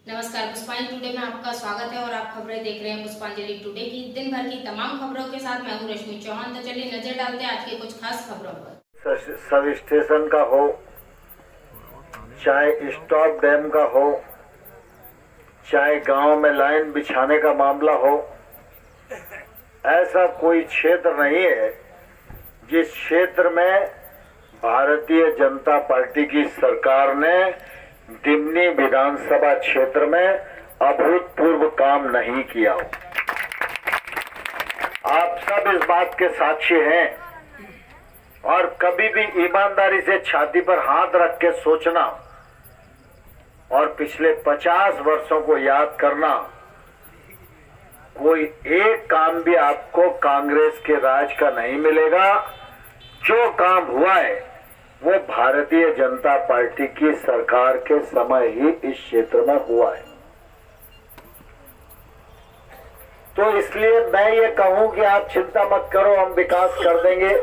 नमस्कार, पुष्पांजलि टुडे में आपका स्वागत है और आप खबरें देख रहे हैं पुष्पांजलि टुडे की। दिन भर की तमाम खबरों के साथ मैं हूं रश्मि चौहान। तो चलिए नजर डालते हैं आज के कुछ खास खबरों पर। सब स्टेशन का हो, चाहे स्टॉप डैम का हो, चाहे गांव में लाइन बिछाने का मामला हो, ऐसा कोई क्षेत्र नहीं है जिस क्षेत्र में भारतीय जनता पार्टी की सरकार ने दिमनी विधानसभा क्षेत्र में अभूतपूर्व काम नहीं किया हो। आप सब इस बात के साक्षी हैं और कभी भी ईमानदारी से छाती पर हाथ रख के सोचना और पिछले 50 वर्षों को याद करना, कोई एक काम भी आपको कांग्रेस के राज का नहीं मिलेगा। जो काम हुआ है वो भारतीय जनता पार्टी की सरकार के समय ही इस क्षेत्र में हुआ है। तो इसलिए मैं ये कहूं कि आप चिंता मत करो, हम विकास कर देंगे।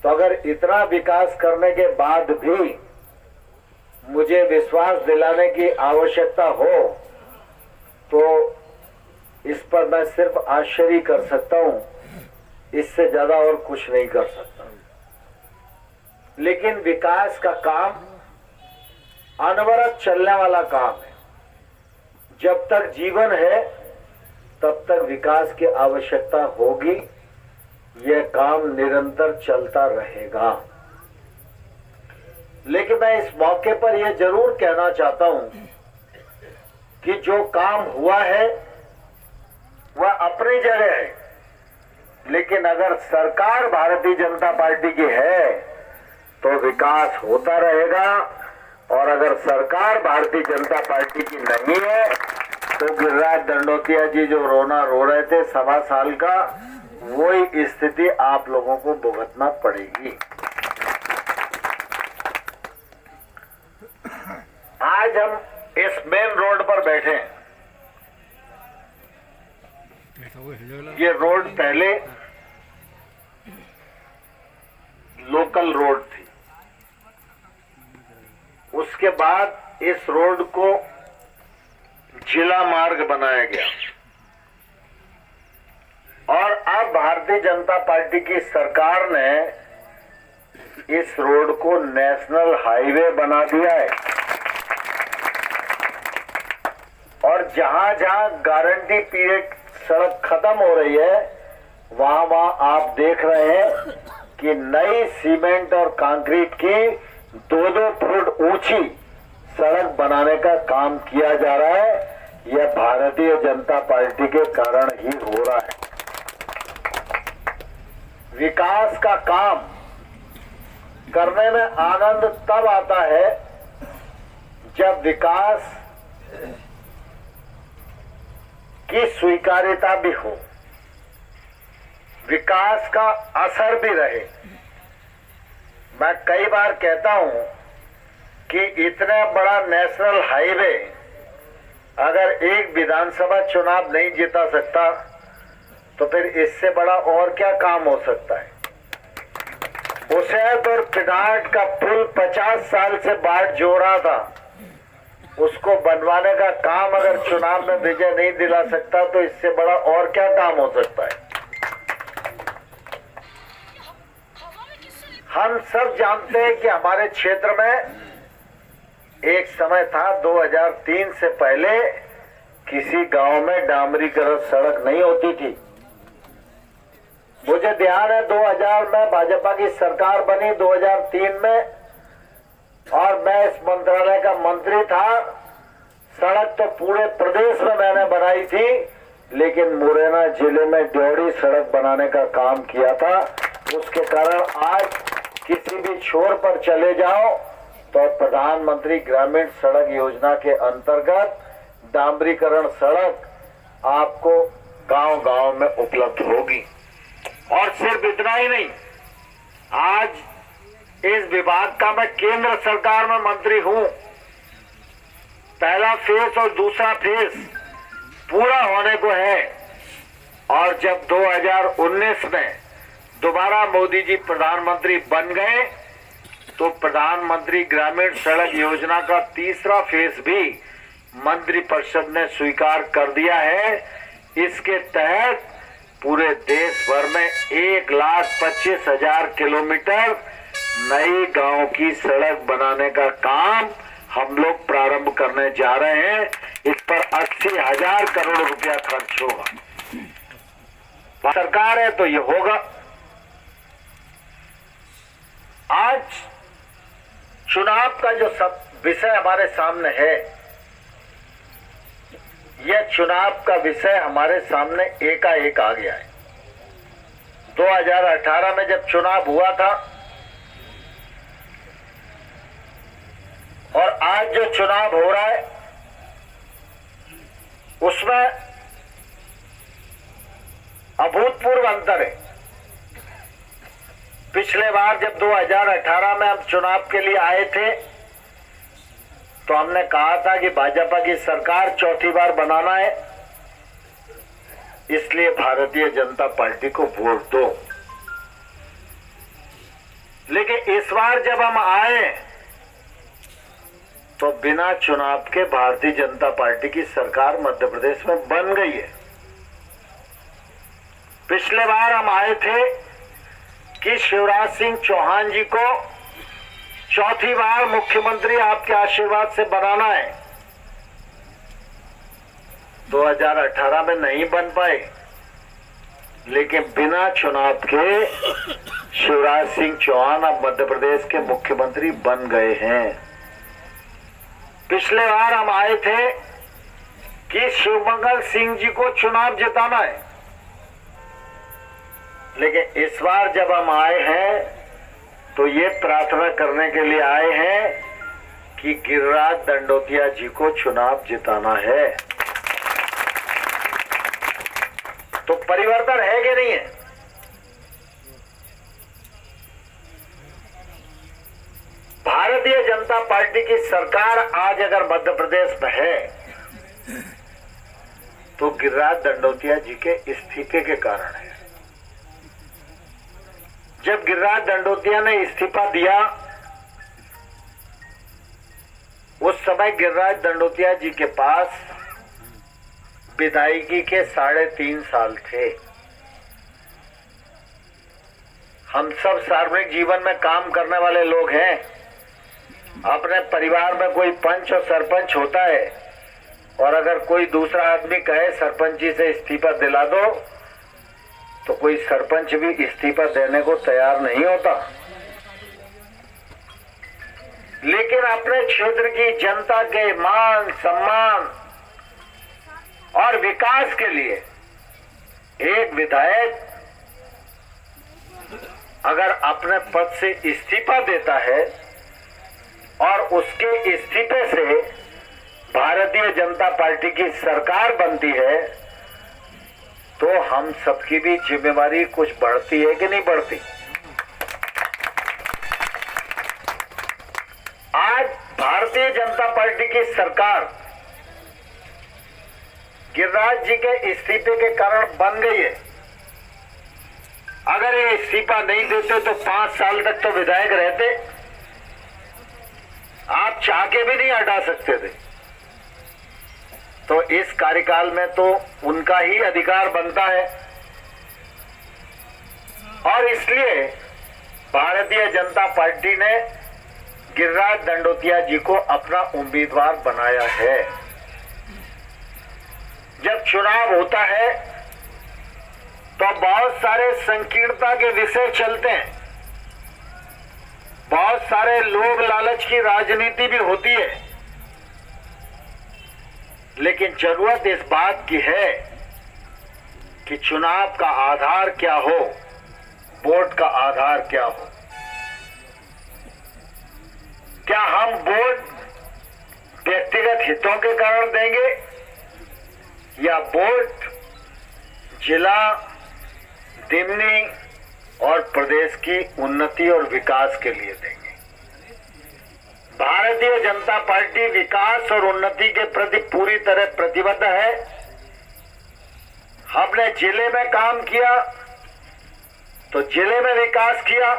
तो अगर इतना विकास करने के बाद भी मुझे विश्वास दिलाने की आवश्यकता हो तो इस पर मैं सिर्फ आश्चर्य कर सकता हूं, इससे ज्यादा और कुछ नहीं कर सकता। लेकिन विकास का काम अनवरत चलने वाला काम है। जब तक जीवन है तब तक विकास की आवश्यकता होगी। यह काम निरंतर चलता रहेगा। लेकिन मैं इस मौके पर यह जरूर कहना चाहता हूं कि जो काम हुआ है वह अपनी जगह है, लेकिन अगर सरकार भारतीय जनता पार्टी की है तो विकास होता रहेगा, और अगर सरकार भारतीय जनता पार्टी की नहीं है तो गिरिराज दंडोतिया जी जो रोना रो रहे थे 1.25 साल का, वही स्थिति आप लोगों को भुगतना पड़ेगी। आज हम इस मेन रोड पर बैठे हैं। ये रोड पहले लोकल रोड थी, उसके बाद इस रोड को जिला मार्ग बनाया गया और अब भारतीय जनता पार्टी की सरकार ने इस रोड को नेशनल हाईवे बना दिया है। और जहां जहां गारंटी पीरियड सड़क खत्म हो रही है वहां वहां आप देख रहे हैं कि नई सीमेंट और कंक्रीट की 2-2 फुट ऊंची सड़क बनाने का काम किया जा रहा है। यह भारतीय जनता पार्टी के कारण ही हो रहा है। विकास का काम करने में आनंद तब आता है जब विकास की स्वीकार्यता भी हो, विकास का असर भी रहे। मैं कई बार कहता हूं कि इतना बड़ा नेशनल हाईवे अगर एक विधानसभा चुनाव नहीं जीता सकता तो फिर इससे बड़ा और क्या काम हो सकता है। उसेत और पिनाट का पुल 50 साल से बाट जो रहा था, उसको बनवाने का काम अगर चुनाव में विजय नहीं दिला सकता तो इससे बड़ा और क्या काम हो सकता है। हम सब जानते हैं कि हमारे क्षेत्र में एक समय था 2003 से पहले किसी गांव में डामरीकरण सड़क नहीं होती थी। मुझे ध्यान है 2000 में भाजपा की सरकार बनी, 2003 में, और मैं इस मंत्रालय का मंत्री था। सड़क तो पूरे प्रदेश में मैंने बनाई थी, लेकिन मुरैना जिले में ड्योढ़ी सड़क बनाने का काम किया था। उसके कारण आज किसी भी छोर पर चले जाओ तो प्रधानमंत्री ग्रामीण सड़क योजना के अंतर्गत डामरीकरण सड़क आपको गांव-गांव में उपलब्ध होगी। और सिर्फ इतना ही नहीं, आज इस विभाग का मैं केंद्र सरकार में मंत्री हूं। पहला फेज और दूसरा फेज पूरा होने को है, और जब 2019 में दोबारा मोदी जी प्रधानमंत्री बन गए तो प्रधानमंत्री ग्रामीण सड़क योजना का तीसरा फेज भी मंत्रिपरिषद ने स्वीकार कर दिया है। इसके तहत पूरे देश भर में 1,25,000 किलोमीटर नई गांव की सड़क बनाने का काम हम लोग प्रारंभ करने जा रहे हैं। इस पर 80,000 करोड़ रुपया खर्च होगा। सरकार है तो ये होगा। आज चुनाव का जो सब विषय हमारे सामने है, यह चुनाव का विषय हमारे सामने एकाएक आ गया है। 2018 में जब चुनाव हुआ था और आज जो चुनाव हो रहा है उसमें अभूतपूर्व अंतर है। पिछले बार जब 2018 में हम चुनाव के लिए आए थे तो हमने कहा था कि भाजपा की सरकार चौथी बार बनाना है, इसलिए भारतीय जनता पार्टी को वोट दो। लेकिन इस बार जब हम आए तो बिना चुनाव के भारतीय जनता पार्टी की सरकार मध्य प्रदेश में बन गई है। पिछले बार हम आए थे कि शिवराज सिंह चौहान जी को चौथी बार मुख्यमंत्री आपके आशीर्वाद से बनाना है। 2018 में नहीं बन पाए, लेकिन बिना चुनाव के शिवराज सिंह चौहान अब मध्य प्रदेश के मुख्यमंत्री बन गए हैं। पिछले बार हम आए थे कि शिवमंगल सिंह जी को चुनाव जिताना है, लेकिन इस बार जब हम आए हैं तो ये प्रार्थना करने के लिए आए हैं कि गिरिराज दंडोतिया जी को चुनाव जिताना है। तो परिवर्तन है कि नहीं है? भारतीय जनता पार्टी की सरकार आज अगर मध्य प्रदेश में है तो गिरिराज दंडोतिया जी के इस्तीफे के कारण है। जब गिरिराज दंडोतिया ने इस्तीफा दिया उस समय गिरिराज दंडोतिया जी के पास विधायकी के 3.5 साल थे। हम सब सार्वजनिक जीवन में काम करने वाले लोग हैं। अपने परिवार में कोई पंच और सरपंच होता है और अगर कोई दूसरा आदमी कहे सरपंच जी से इस्तीफा दिला दो तो कोई सरपंच भी इस्तीफा देने को तैयार नहीं होता। लेकिन अपने क्षेत्र की जनता के मान सम्मान और विकास के लिए एक विधायक अगर अपने पद से इस्तीफा देता है और उसके इस्तीफे से भारतीय जनता पार्टी की सरकार बनती है तो हम सबकी भी जिम्मेवारी कुछ बढ़ती है कि नहीं बढ़ती? आज भारतीय जनता पार्टी की सरकार गिरिराज जी के इस्तीफे के कारण बन गई है। अगर ये इस्तीफा नहीं देते तो 5 साल तक तो विधायक रहते, आप चाह के भी नहीं हटा सकते थे। तो इस कार्यकाल में तो उनका ही अधिकार बनता है और इसलिए भारतीय जनता पार्टी ने गिरिराज दंडोतिया जी को अपना उम्मीदवार बनाया है। जब चुनाव होता है तो बहुत सारे संकीर्णता के विषय चलते हैं, बहुत सारे लोभ लालच की राजनीति भी होती है, लेकिन जरूरत इस बात की है कि चुनाव का आधार क्या हो, वोट का आधार क्या हो। क्या हम वोट व्यक्तिगत हितों के कारण देंगे या वोट जिला, दिमनी और प्रदेश की उन्नति और विकास के लिए देंगे? भारतीय जनता पार्टी विकास और उन्नति के प्रति पूरी तरह प्रतिबद्ध है। हमने जिले में काम किया तो जिले में विकास किया।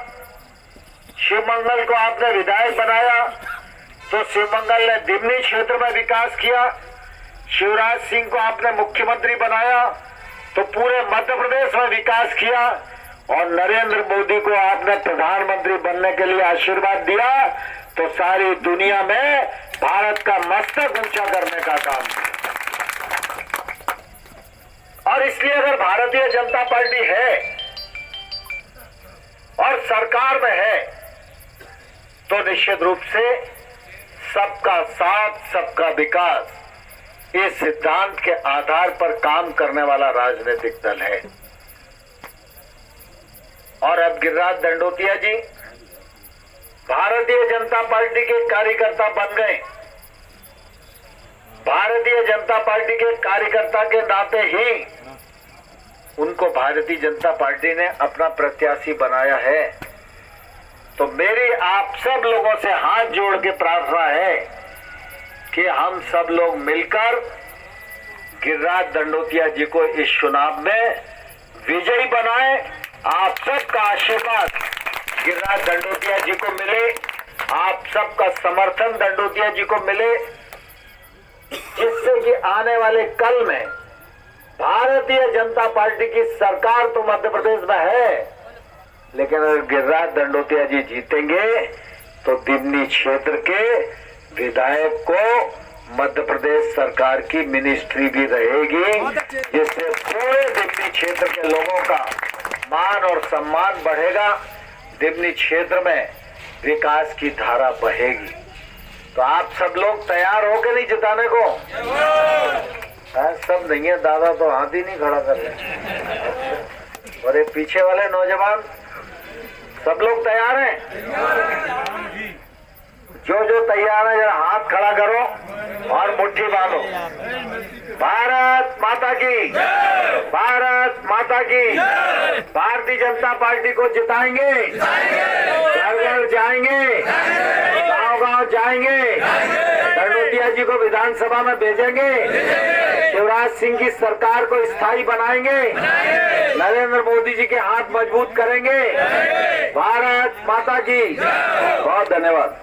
शिवमंगल को आपने विधायक बनाया तो शिवमंगल ने दिमनी क्षेत्र में विकास किया। शिवराज सिंह को आपने मुख्यमंत्री बनाया तो पूरे मध्य प्रदेश में विकास किया, और नरेंद्र मोदी को आपने प्रधानमंत्री बनने के लिए आशीर्वाद दिया तो सारी दुनिया में भारत का मस्तक ऊंचा करने का काम किया। और इसलिए अगर भारतीय जनता पार्टी है और सरकार में है तो निश्चित रूप से सबका साथ सबका विकास इस सिद्धांत के आधार पर काम करने वाला राजनीतिक दल है। और अब गिरिराज दंडोतिया जी भारतीय जनता पार्टी के कार्यकर्ता बन गए। भारतीय जनता पार्टी के कार्यकर्ता के नाते ही उनको भारतीय जनता पार्टी ने अपना प्रत्याशी बनाया है। तो मेरी आप सब लोगों से हाथ जोड़ के प्रार्थना है कि हम सब लोग मिलकर गिरिराज दंडोतिया जी को इस चुनाव में विजयी बनाएं। आप सबका आशीर्वाद गिरिराज दंडोतिया जी को मिले, आप सबका समर्थन दंडोतिया जी को मिले, जिससे कि आने वाले कल में भारतीय जनता पार्टी की सरकार तो मध्य प्रदेश में है, लेकिन अगर गिरिराज दंडोतिया जी जीतेंगे तो दिमनी क्षेत्र के विधायक को मध्य प्रदेश सरकार की मिनिस्ट्री भी रहेगी, जिससे पूरे दिमनी क्षेत्र के लोगों का मान और सम्मान बढ़ेगा, दिमनी क्षेत्र में विकास की धारा बहेगी। तो आप सब लोग तैयार हो के नहीं जिताने को? सब नहीं है दादा तो हाथ ही नहीं खड़ा कर रहे। और ये पीछे वाले नौजवान सब लोग तैयार हैं? जो तैयार है जरा हाथ खड़ा करो और मुट्ठी बांधो। भारत माता की, भारत माता की। भारतीय जनता पार्टी को जिताएंगे, घर घर जाएंगे, गांव गांव जाएंगे, दंडोतिया जी को विधानसभा में भेजेंगे, शिवराज सिंह की सरकार को स्थायी बनाएंगे, नरेंद्र मोदी जी के हाथ मजबूत करेंगे। भारत माता की। बहुत धन्यवाद।